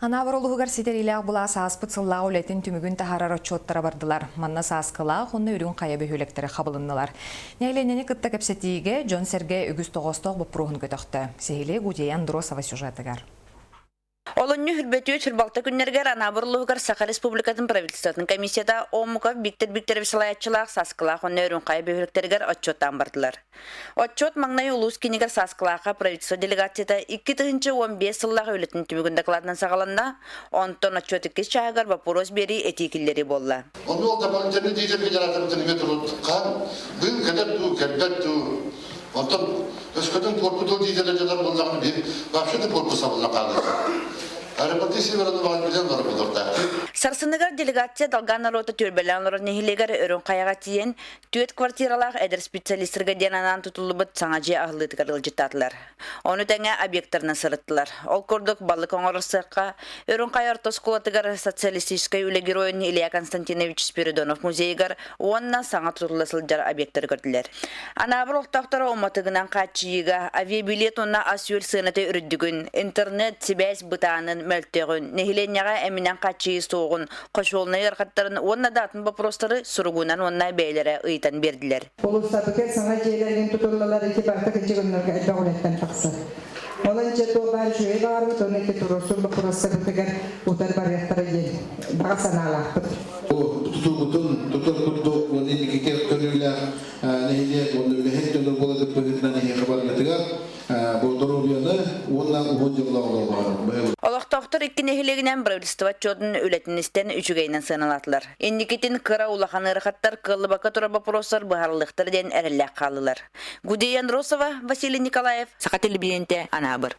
Анабыр олуғығар сетериләғ бұла сааспыт сыллағы үлетін түмігін тахарар отчоттара бардылар. Манна сааскылағы онны үрін қая бөхөлектері қабылыннылар. Нәйленені кытта кәпсетиге Джон Серге үгіз тоғыстық бұппұрығын көтіқті. Сехиле Гудеян Дросова сюжетігар. Олонню хүрбөтүү чурбалта күннергер анабырлыгар Саха Республикатын правительствотын комиссияда Омуков Биктер Висалаячылақ саскылақ онны өрін қай бөхіліктергер отчоттан бардылар. Отчот маңнай улус кинегер саскылаққа правительство делегацията 2-15 сыллағы өлетін түмігін докладынан сағаланда, онтон отчот 2 чағығар бапурос бері этикиллері болла. Оны ол дополнительный дизель федератор түніме тұрдыққан, бұл кәдір ту, кәдір ту, онтон өскөтін корпутыл дизелі жадар болдағын бір, бақшыды корпуса болна қалды. Сарсыныгар делегация далган народа түрбелянлар нехилегер өрін қаяға тиен түйет квартиралақ әдір специалистерге денанан тұтылыбыт саңажи ағылытығар ылжытатылар. Оны тәңе объекторына сырыттылар. Ол көрдік балық оңырысыққа өрін қайар тоскулатығар социалистической үлі героин Илья Константинович Спиридонов музейгар онна саңа тұтылысылжар объекттер көрділер. Анабыр оқтақтары оматығынан қатшиыға авиабилет онна асюл сыйнаты үрдігін, интернет, себәс бұтанын мөлтөгүн нехиленяга эминен качы соогун кошолна яркаттарын онна датын вопростары суругунан онна бейлере ыйтан бердилер. Улустабыке саңа жейлерин тутуллалар эки барта кечигиннерге айдагулеттен таксы. Onun için doğal şöyle var mı? Onun için turusunda prosesi tekrar utar bariyatlara gel. Baksana O tutul onu iki kere körüyle nehirde onu öyle hep döndür buladık bölümden nehir kabarmadılar. Bu durumda ondan uğurculuğa var. Олохтоқтор икки нехилегинен правительство отчетын үлетинистен үчүгейнен сыналатылар. Инникитин кыра улахан ырахаттар кыллыбака тура вопростар быхарлыктар ден эреллек калылар. Гудеян Дросова, Василий Николаев, Саха телевидениеде Анабыр.